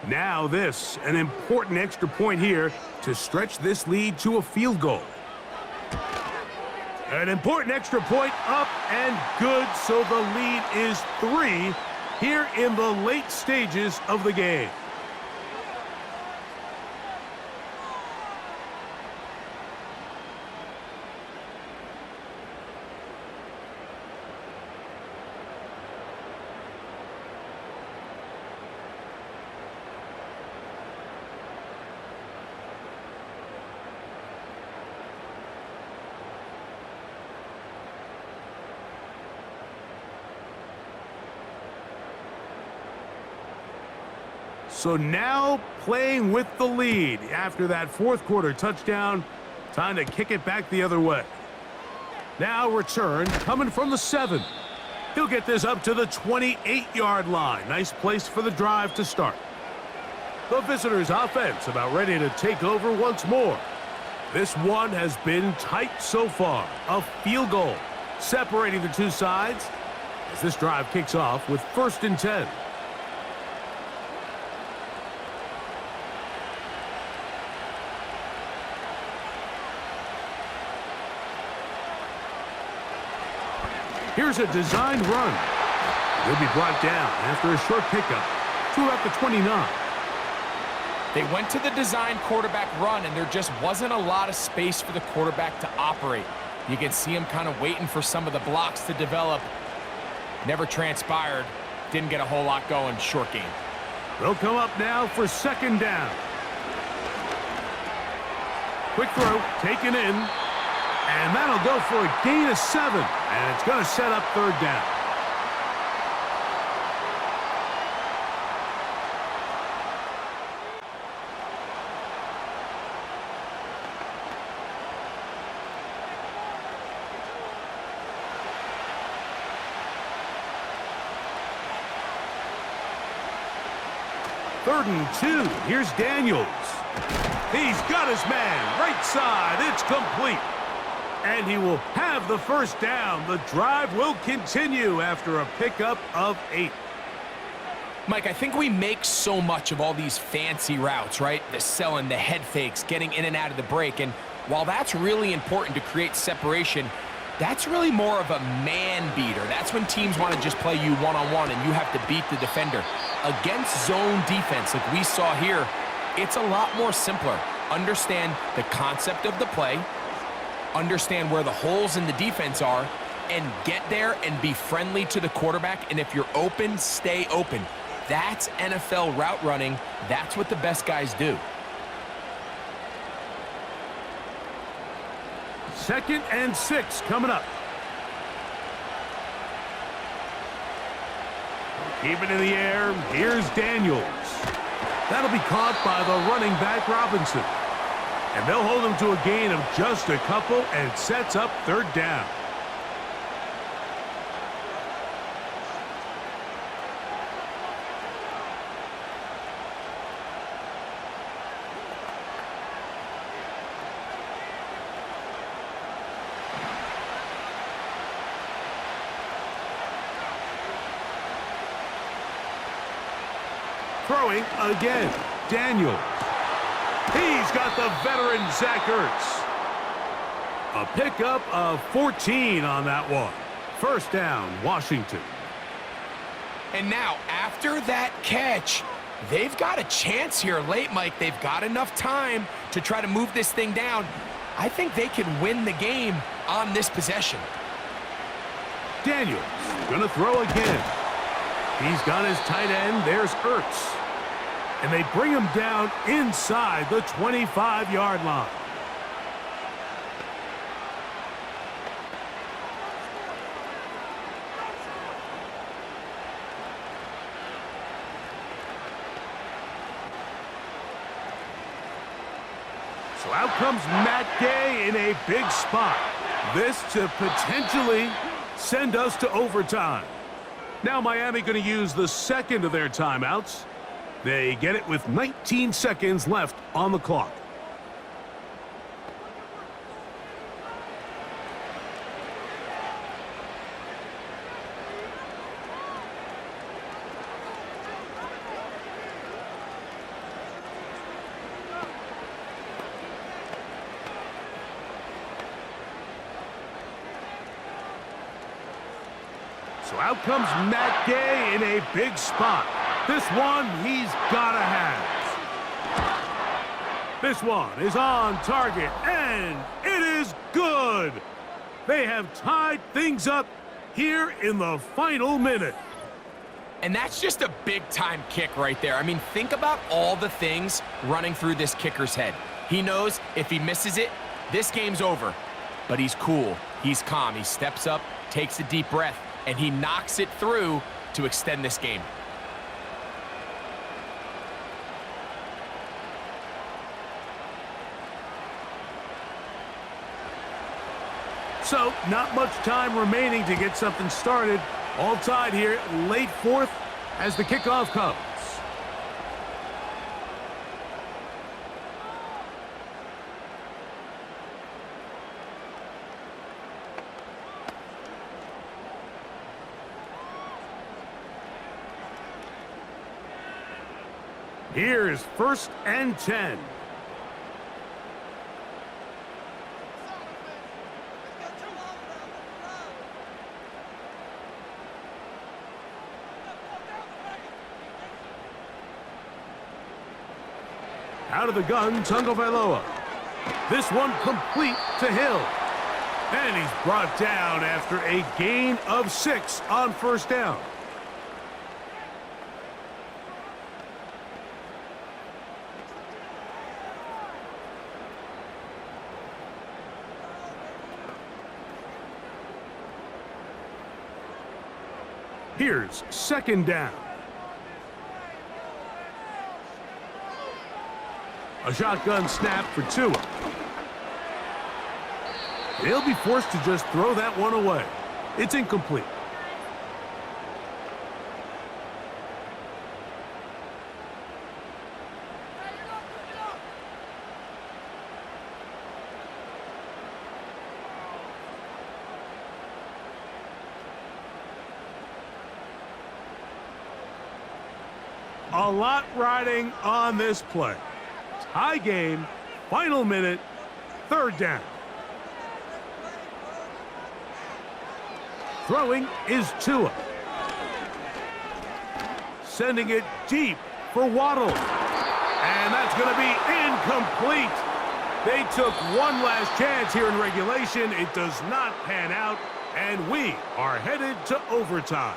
Now this, an important extra point here to stretch this lead to a field goal. An important extra point up and good, so the lead is 3 here in the late stages of the game. So now playing with the lead after that 4th quarter touchdown. Time to kick it back the other way. Now return coming from the 7. He'll get this up to the 28-yard line. Nice place for the drive to start. The visitors' offense about ready to take over once more. This one has been tight so far. A field goal separating the two sides as this drive kicks off with 1st and 10. Here's a designed run. He'll be brought down after a short pickup to about the 29. They went to the design quarterback run, and there just wasn't a lot of space for the quarterback to operate. You can see him kind of waiting for some of the blocks to develop. Never transpired. Didn't get a whole lot going. Short game. They'll come up now for 2nd down. Quick throw, taken in. And that'll go for a gain of 7. And it's going to set up 3rd down. 3rd and 2. Here's Daniels. He's got his man. Right side. It's complete. And he will have the first down. The drive will continue after a pickup of 8. Mike, I think we make so much of all these fancy routes, right? The selling, the head fakes, getting in and out of the break. And while that's really important to create separation, that's really more of a man beater. That's when teams want to just play you one-on-one and you have to beat the defender. Against zone defense like we saw here, it's a lot more simpler. Understand the concept of the play, understand where the holes in the defense are, and get there and be friendly to the quarterback. And if you're open, stay open. That's NFL route running. That's what the best guys do. 2nd and 6 coming up. Keep it in the air. Here's Daniels. That'll be caught by the running back Robinson. And they'll hold him to a gain of just a couple, and it sets up 3rd down. Throwing again. Daniels. He's got the veteran Zach Ertz. A pickup of 14 on that one. 1st down, Washington. And now, after that catch, they've got a chance here late, Mike. They've got enough time to try to move this thing down. I think they can win the game on this possession. Daniels gonna throw again. He's got his tight end. There's Ertz. And they bring him down inside the 25-yard line. So out comes Matt Gay in a big spot. This to potentially send us to overtime. Now Miami going to use the 2nd of their timeouts. They get it with 19 seconds left on the clock. So out comes Matt Gay in a big spot. This one he's gotta have. This one is on target, and it is good. They have tied things up here in the final minute. And that's just a big-time kick right there. I mean, think about all the things running through this kicker's head. He knows if he misses it, this game's over. But he's cool. He's calm. He steps up, takes a deep breath, and he knocks it through to extend this game. So, not much time remaining to get something started. All tied here, late 4th, as the kickoff comes. Here's 1st and 10. Out of the gun, Tagovailoa. This one complete to Hill. And he's brought down after a gain of 6 on 1st down. Here's 2nd down. A shotgun snap for Tua. They'll be forced to just throw that one away. It's incomplete. A lot riding on this play. Tie game, final minute, third down. Throwing is Tua. Sending it deep for Waddle. And that's going to be incomplete. They took one last chance here in regulation. It does not pan out, and we are headed to overtime.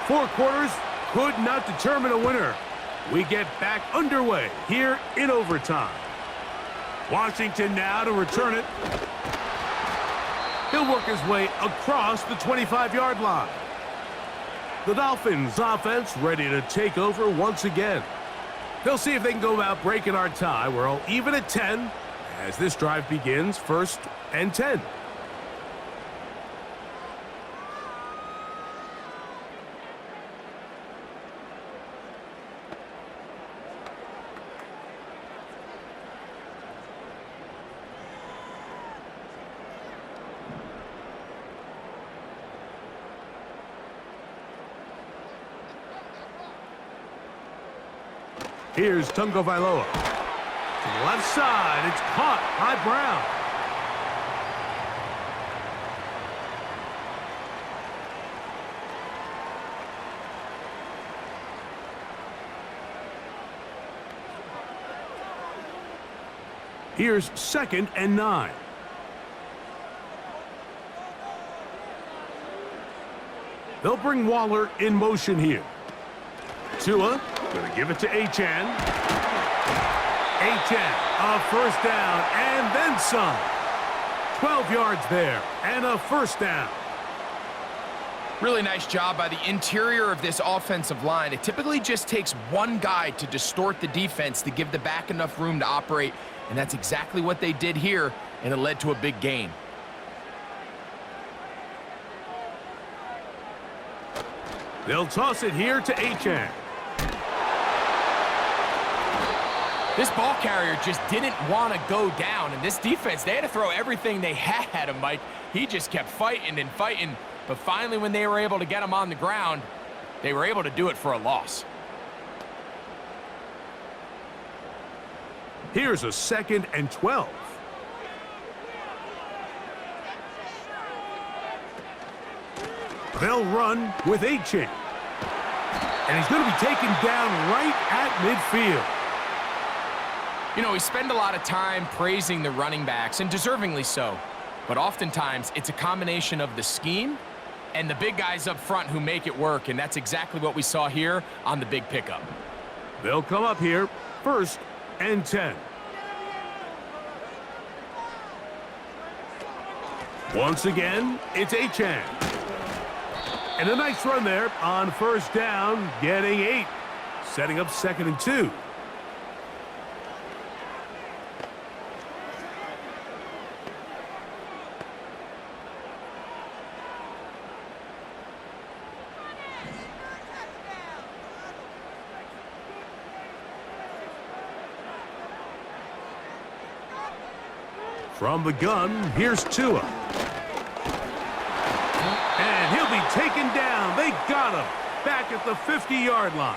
Four quarters could not determine a winner. We get back underway here in overtime. Washington now to return it. He'll work his way across the 25-yard line. The Dolphins offense ready to take over once again. They'll see if they can go about breaking our tie. We're all even at 10 as this drive begins, 1st and 10. Here's Tungo Vailoa. To the left side, it's caught by Brown. Here's 2nd and 9. They'll bring Waller in motion here. Tua going to give it to Achane. Achane, a first down, and then some. 12 yards there, and a first down. Really nice job by the interior of this offensive line. It typically just takes one guy to distort the defense to give the back enough room to operate, and that's exactly what they did here, and it led to a big gain. They'll toss it here to Achane. This ball carrier just didn't want to go down, and this defense, they had to throw everything they had at him, Mike. He just kept fighting and fighting, but finally when they were able to get him on the ground, they were able to do it for a loss. Here's a 2nd and 12. They'll run with Achane. And he's going to be taken down right at midfield. You know, we spend a lot of time praising the running backs, and deservingly so. But oftentimes, it's a combination of the scheme and the big guys up front who make it work, and that's exactly what we saw here on the big pickup. They'll come up here, 1st and 10. Once again, it's Achane. And a nice run there on 1st down, getting 8. Setting up 2nd and 2. From the gun, here's Tua. And he'll be taken down. They got him back at the 50-yard line.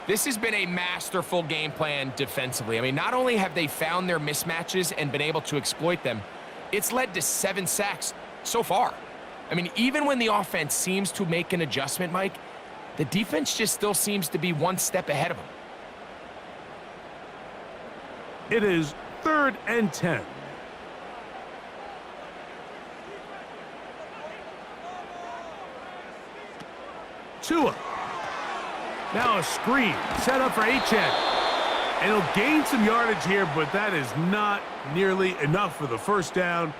This has been a masterful game plan defensively. I mean, not only have they found their mismatches and been able to exploit them, it's led to 7 sacks so far. I mean, even when the offense seems to make an adjustment, Mike, the defense just still seems to be one step ahead of them. It is 3rd and 10. Tua. Now a screen set up for H-Check. And he'll gain some yardage here, but that is not nearly enough for the first down.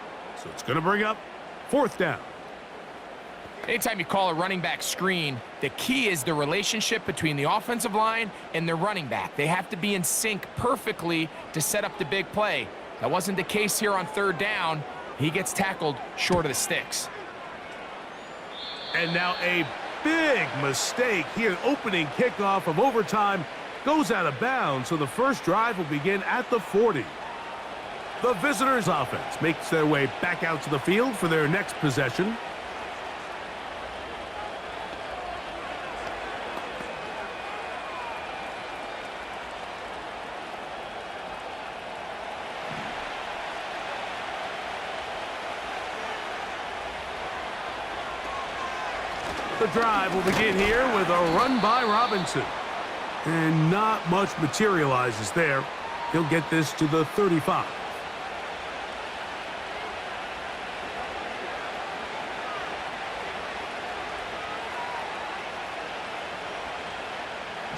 So it's going to bring up 4th down. Anytime you call a running back screen, the key is the relationship between the offensive line and the running back. They have to be in sync perfectly to set up the big play. That wasn't the case here on 3rd down. He gets tackled short of the sticks. And now a big mistake here. Opening kickoff of overtime goes out of bounds, so the first drive will begin at the 40. The visitors' offense makes their way back out to the field for their next possession. The drive will begin here with a run by Robinson. And not much materializes there. He'll get this to the 35.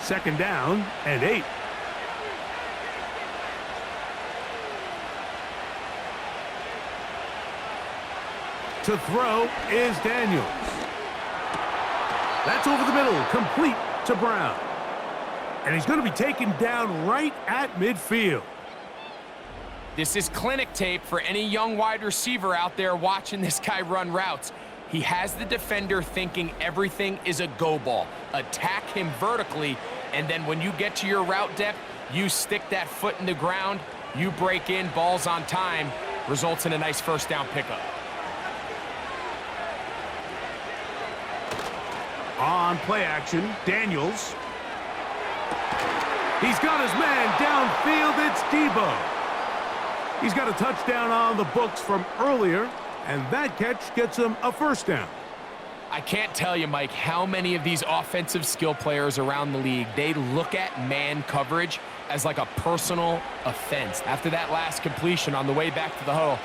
Second down and 8. To throw is Daniels. That's over the middle, complete to Brown. And he's going to be taken down right at midfield. This is clinic tape for any young wide receiver out there watching this guy run routes. He has the defender thinking everything is a go ball. Attack him vertically, and then when you get to your route depth, you stick that foot in the ground, you break in, balls on time, results in a nice first down pickup. On play action, Daniels. He's got his man downfield. It's Debo. He's got a touchdown on the books from earlier, and that catch gets him a first down. I can't tell you, Mike, how many of these offensive skill players around the league, they look at man coverage as like a personal offense. After that last completion on the way back to the huddle,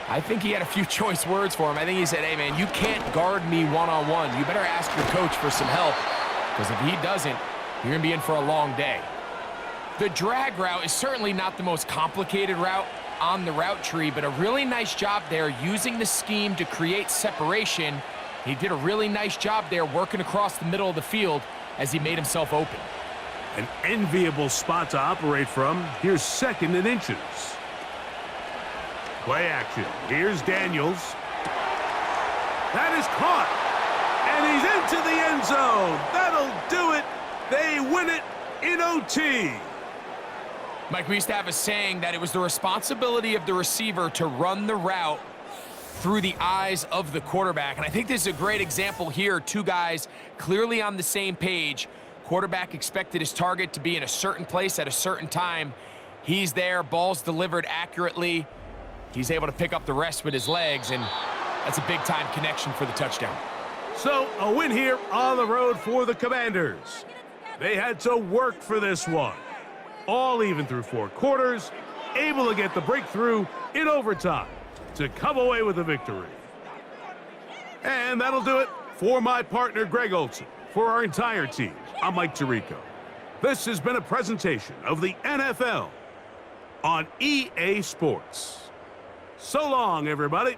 I think he had a few choice words for him. I think he said, hey, man, you can't guard me one-on-one. You better ask your coach for some help, because if he doesn't, you're going to be in for a long day. The drag route is certainly not the most complicated route on the route tree, but a really nice job there using the scheme to create separation. He did a really nice job there working across the middle of the field as he made himself open. An enviable spot to operate from. Here's 2nd and inches. Play action. Here's Daniels. That is caught. And he's into the end zone. That'll do it. They win it in OT. Mike, we used to have a saying that it was the responsibility of the receiver to run the route through the eyes of the quarterback. And I think this is a great example here. Two guys clearly on the same page. Quarterback expected his target to be in a certain place at a certain time. He's there, ball's delivered accurately. He's able to pick up the rest with his legs, and that's a big-time connection for the touchdown. So, a win here on the road for the Commanders. They had to work for this one. All even through 4 quarters, able to get the breakthrough in overtime to come away with a victory. And that'll do it for my partner, Greg Olson. For our entire team, I'm Mike Tirico. This has been a presentation of the NFL on EA Sports. So long, everybody.